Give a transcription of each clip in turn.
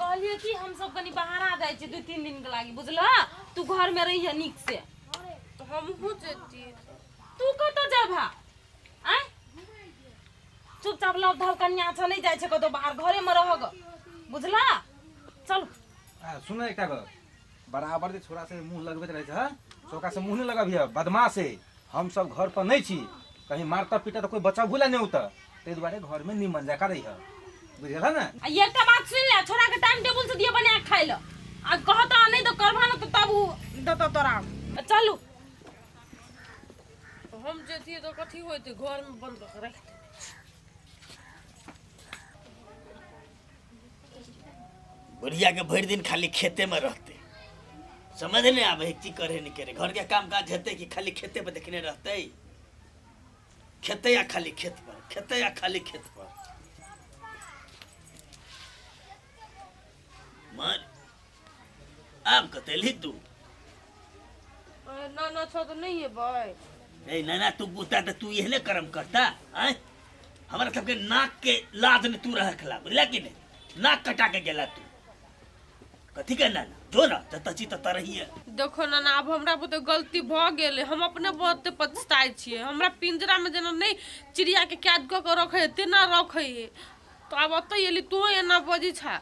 कहलिए कि हम सब कनी बाहर आ जाए 2-3 दिन के लागी बुझल तू घर में रही है निक से तो हम हो जेती तू कत जेबा आय चुपचाप लव धव कन्या चले जाए छे कतो बाहर घरे में रहग बुझला चल सुन एकटा गप बराबर जे छोरा से मुंह लगबैत रहे छ छोका से मुंह नहीं लगाबिय बदमाश है हम सब घर पर नहीं छी कहीं मारता पीटा तो कोई बच्चा भूला नहीं होता ते दुआरे घर में निमन जाका रही है बुझल है ना ये का बात सुन ले छोरा के टाइम टेबल से दिए बना खाइ ल आ कहता नहीं तो करबा न तो तब दत तोरा चलू हम जेती तो कथी होते घर में बंद कर रख बुढ़िया के भर दिन खाली खेते में रहते समझ नहीं आवे की करे नहीं करे घर के काम काज हेते कि खाली खेते पे देखने रहते खेते या खाली खेत पर मन आप कतेली तू ना छो तो नहीं है भाई ए नाना तू बुता तो तू यहले कर्म करता हैं हमारा सबके नाक के लाज ने तू रह खला बुझला कि नहीं नाक कटा के गेला तू कथी के नाना जो ना तची त रही है देखो नाना अब हमरा पे तो गलती भ गेले हम अपने बहुत पछताई छिए हमरा पिंजरा में जना नहीं चिड़िया के कैद क के रखे तेना रखे तो अब अत एली तू एना बजी छा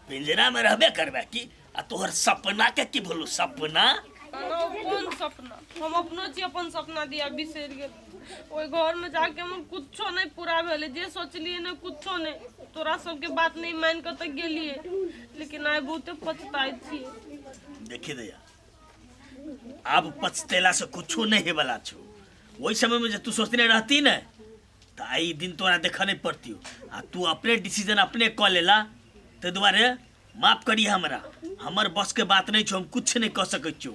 पिंजरा में रहबे करबे की आ तोहर सपना के की भूलू सपना कौन सपना हम अपनो छी अपन सपना दिया बिसर गेल ओई घर में जाके हम कुछो नहीं पूरा भेले जे सोचलिए ना कुछो नहीं तोरा सबके बात नहीं मान के त गेलिए लेकिन आइ बहुत पछताई छी देखी दया अब पछतेला से कुछो नहीं है वाला छो वही समय में जब तू सोचने रहती ना तो आई दिन तोरा देखा नहीं पड़ती आ तू अपने डिसीजन अपने क लेला ते दुआरे माफ करी हमरा हमर बस के बात नहीं छो हम कुछ नहीं कह सकै छो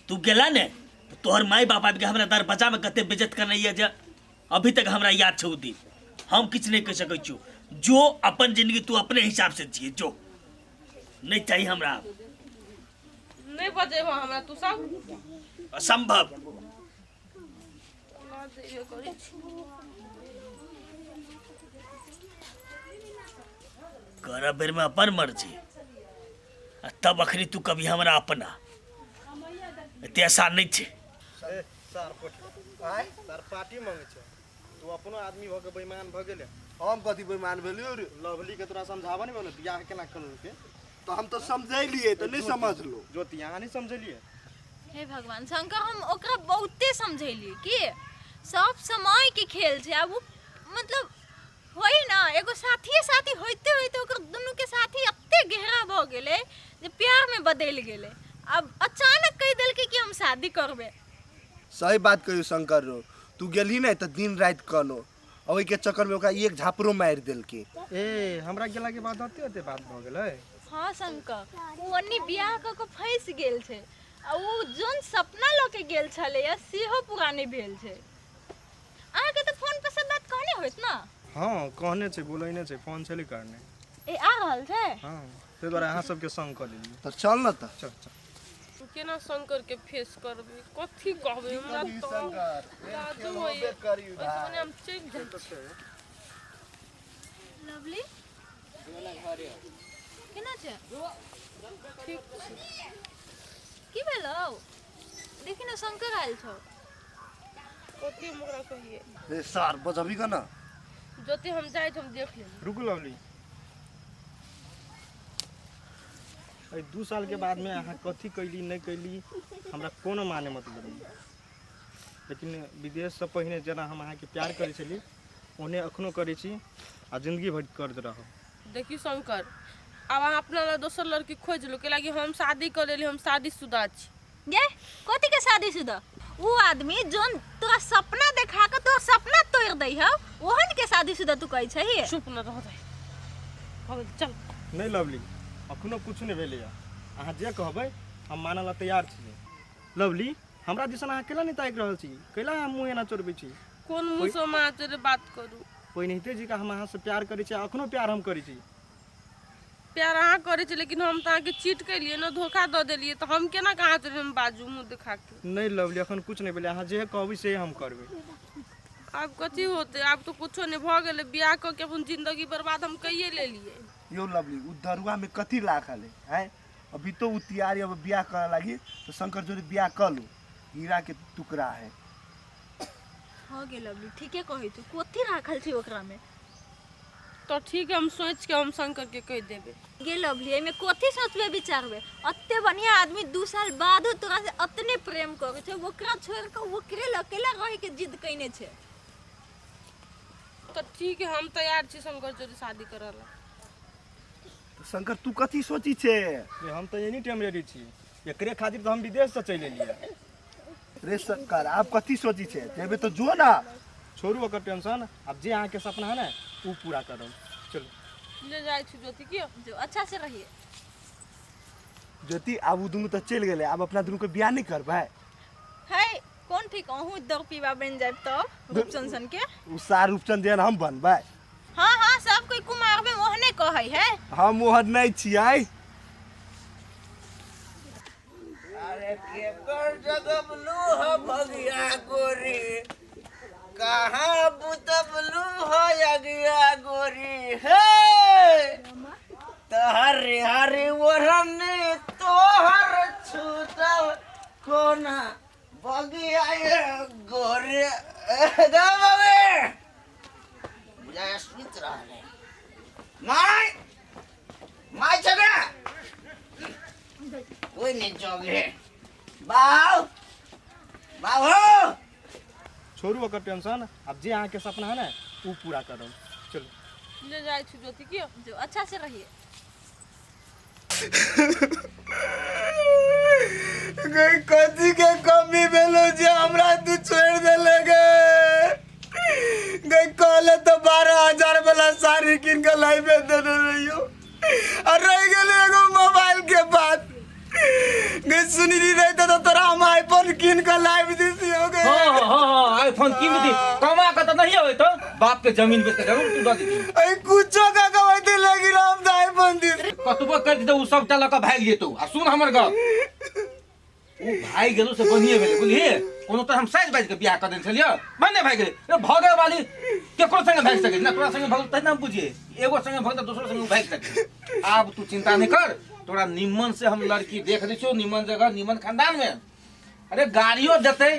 तू गेला ने तो तोहर माई बाप आबि के हमरा दरवाजा में कते बेइज्जत करने है जे अभी तक हमरा याद छौ दिन हम कुछ नहीं कह सकै छो जो अपन जिंदगी तू अपने हिसाब से जिए जो नहीं चाहिए हमरा नहीं बजेबा हमरा तू सब असंभव ना देबे करी छी कर बेर में अपन मर्जी तब अखनी तू कभी हमरा अपना इतने आसान नहीं छे सर पार्टी मांगे छ तू अपनो आदमी भ के बेईमान भ गेले हम कथि बेईमान भेलियो रे लवली के तोरा समझाबा नहीं बोले बियाह केना करल के तो हम तो समझैलिए तो नहीं समझ लो जो तिया नहीं समझलिए हे भगवान शंकर हम ओकरा बहुते समझैलिए कि सब समय के खेल छे अब मतलब होई ना एगो साथी होइते होइते ओकर दुनू के साथी अत्ते गहरा भ गेले जे प्यार में बदल गेले अब अचानक कह देल कि हम शादी करबे सही बात कहियो शंकर रो तू गेली नहीं तो दिन रात कलो ओई के चक्कर में ओकरा एक झापरो मार देल के ए हमरा गेला के बाद होते बात भ गेलै हां शंकर वो अन्नी बियाह क के फंस गेल छे आ वो जोन सपना ल के गेल छले या सेहो पुरानी भेल छे आहा के तो फोन पे सब बात कहने होइत ना हां कहने छे बोलैने छे फोन छले करने ए आ रहल छे हां ते द्वारा अहाँ सब के संग कर लेली तो चल न त चल तू केना शंकर के फेस करबे कथी कहबे हमरा तो लाजो होय ओइसने हम चेक जाय लवली केना छे ठीक छै की भेलो देखि न शंकर आइल छौ कथी हमरा कहिए ए सर बजबी का ना जते हम जाय हम देख ले रुक लवली 2 साल के बाद में अहाँ कथी कैली नहीं कैली हमरा कोनो माने मतलब नहीं लेकिन विदेश से पहले जना हम अहाँ के प्यार करे छली ओने अखनो करे छी आ जिंदगी भर करत रहो देखी शंकर अब अहाँ अपना ला दोसर लड़की खोज लो के लागी हम शादी कर लेली हम शादीशुदा छी गे कथी के शादीशुदा वो आदमी जोन तोरा सपना देखा के तोर सपना तोड़ दई ह ओहन के शादीशुदा तू कहै छही चुप न रह दे अब चल नहीं लवली अखनो कुछ नहीं भेले अहाँ जे कहबै हम मानल ला तैयार छी लवली हमरा दिसन अहाँ केला नहीं ताक रहल छी केला हम मुंह एना चोरबै छी कौन मुंह से माँ तेरे बात करू पहिनहिते जी का हम अहाँ से प्यार करै छी, अखनो प्यार हम करै छी। प्यार अहाँ करे छी, लेकिन हम तो अहाँके चीट कैलिए ना, धोखा दऽ देलिए, तो हम केना कहाँ से हम बाजू मुँह दिखा के। नहीं लवली, अखन कुछ नहीं भेलै, अहाँ जे कहबै से हम करबै। आब कथी होते, आब तो कुछो नहीं भ गेलै, बियाह क के अपन जिंदगी बर्बाद हम कइये लेलिए। यो लवली उ दरुआ में कथी राखल है? अभी तो उ तैयारी अब बियाह करे लगी, तो शंकर जोड़ी बियाह कर लो, हीरा के टुकड़ा है। हो गेल लवली, ठीके कहै तू, कथी राखल छी ओकरा में? तो ठीक है, हम सोच के हम शंकर के कह देबे। गे लवली, एमे कथी सोचबे विचारबे? अत्ते बढ़िया आदमी 2 साल बादो तोरा से अतने प्रेम करे छै, ओकरा छोड़ के ओकरे अकेला रहे के जिद कइने छै। तो ठीक है, हम तैयार छी शंकर जोड़ी शादी करला। तो शंकर तू कथी सोची छे? हम तो एनी टाइम रेडी छी, एकरे खातिर तो हम विदेश से चलि एलिए। रे शंकर आप कथी सोची छे? जेबे तो जो ना, छोड़ू ओकर टेंशन, अब जे अहाँ के सपना है ना वो पूरा करब। चलो ले जाय छी ज्योति के। जो अच्छा से रहिए। ज्योति अब उ दुनू तो चल गेले, अब अपना दुनू के बियाह नहीं करबै? है कौन ठीक अहू दर पीवा बन जाए तब रूपचंद के। उ सार रूपचंद जेहन हम बनबै? हाँ हाँ, सब कोई कुमार में ओहने कहै है। हम ओहन नहीं छियै। अरे केकर जगबलू हो भगिया गोरी, कहाँ बुतबलू हो यगिया गोरी, हे तहरे हरे ओढ़ने तोहर छूटल कोना बगिया गोरी दबे बुझाय स्मित रहले माय छगा कोई नहीं जोगे बाव बाव हो। छोड़ू ओकर टेंशन, अब जे अहाँ के सपना है ना वो पूरा करब। चलो ले जाय छी ज्योति के। जो अच्छा से रहिए। गई कथी के कमी भेलो जे हमरा तू छोड़ देले गे? गई कहले तो 12,000 वाला साड़ी किन के लाइबे देने रहियो, और रह गेले एगो मोबाइल के बात। गई सुनी नहीं रही तो तोरा हम आईफोन किन के लाइव दीसी हो गए। हाँ आईफोन कीन दी, कमा के तो नहीं होई तो बाप के जमीन बेच के जरूर तू दे दी। अई कुछो का कमाई लगी राम दा आईफोन दी कतबो कर दी तो उ सब लक भाग जेतौ। आ सुन हमर गप, उ भाई गेलु से बनिए भेले बुझलिए, कोनो तो हम साइज बाइज के बियाह कर देन छलियो, बने भाग गेले। ए भगे वाली केकरो संगे भाग सके ना, तोरा संगे भाग त ना बुझिए, एगो संगे भाग त दूसरो संगे भाग सके। अब तू चिंता नहीं कर, तोरा निमन से हम लड़की देख दै छो, निमन जगह निमन खानदान में। अरे गाड़ियों देते,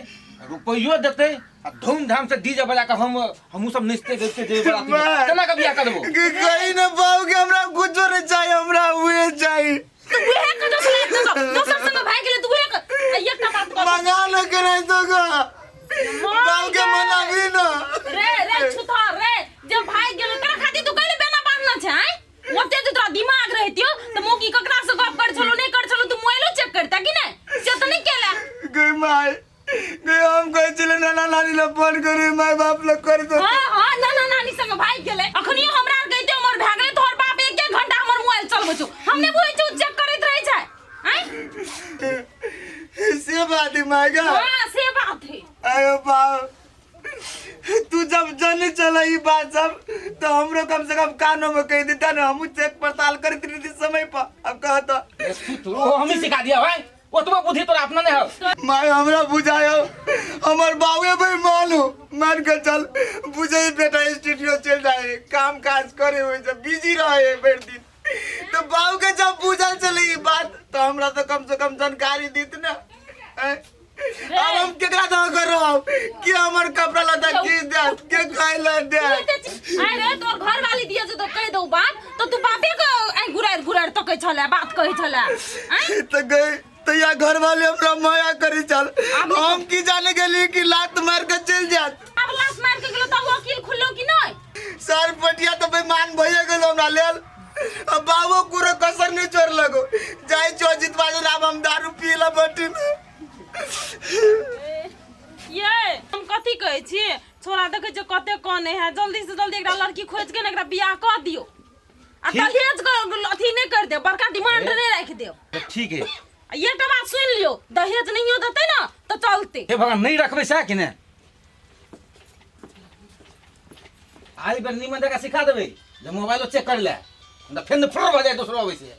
रुपयो देते, आ धूमधाम से डीजे बजा के हमहू सब नाचते गाइते जेबे बराती केना के बियाह करबो। गई न पाओ के हमरा कुछो नहीं चाहिए, हमरा हुए चाहिए। तू उहे के दोसर संग भाग गेले, तू उहे के एकटा बात कर मंगा न के नहीं तो गा बाऊ के मना भी न रे छुथा रे, जब भाग गेले तोरा खातिर तू कहले बेना बांधना छै। हैं ओते तो तोरा दिमाग रहतियो त मोकी ककरा से गप कर छलो नहीं कर छलो, तू मोबाइलो चेक करता कि नहीं? से तो नहीं केला। गई माय गई हम कहे चले नाना नानी ला फोन करे, माय बाप ला कर दो। हां नाना नानी संग भाग गेले, अखनी हमरा कहते हमर भाग गेले, तोहर बाप 1 घंटा हमर मोबाइल चलबै छु, हमने बुझै छु चेक करैत रहै छै। हैं से बात है माय गा। हां से बात है। अरे बाऊ तू जब जाने चला ये बात सब, तो हमरो कम से कम कानों में कह देता ना, हम चेक पड़ताल करते रहते समय पर। अब कहता तू हम ही सिखा दिया भाई, ओतबा बुद्धि तोरा अपना नहीं हो। माय हमरा बुझायो, हमर बाबूए भाई मान के चल बुझे बेटा स्टूडियो चल जाए, काम काज करे हुए जब बिजी रहे भर दिन, तो बाबू के जब बुझल चले ये बात, तो हमरा तो कम से कम जानकारी दीत ना। अब हम केकरा दो करो कि हमर कपड़ा लता की दे के खाइला दे। अरे तोर घर वाली दिया जे तो कह दो बात, तो तू बापे को आई गुरार तो कह छला, बात कह छला। तो गए तो या घर वाले हमरा माया करी चल, हम की जाने के लिए कि लात मार के चल जात। अब लात मार के गेलो त वकील खुल्लो कि नहीं? सर पटिया तो बेईमान भइए गेलो हमरा लेल। अब बाबू पूरा कसर नहीं छोड़ लगो, जाय छो जितवा जे अब हम दारू पीला बटी में। ये हम कथी कहै छी, छोरा देखे छ कते कोने है, जल्दी से जल्दी एकरा लड़की खोज के एकरा बियाह कर दियो, आ दहेज को अथी नहीं कर दे, बड़का डिमांड नहीं रख दे। ठीक है, ये तो बात सुन लियो, दहेज नहीं हो देते ना तो चलते। हे भगवान नहीं रखबे सा कि ने आज बेर निमन जगह सिखा देबे जे मोबाइलो चेक कर ले फिर फ्रॉड हो जाए दूसरो अबै से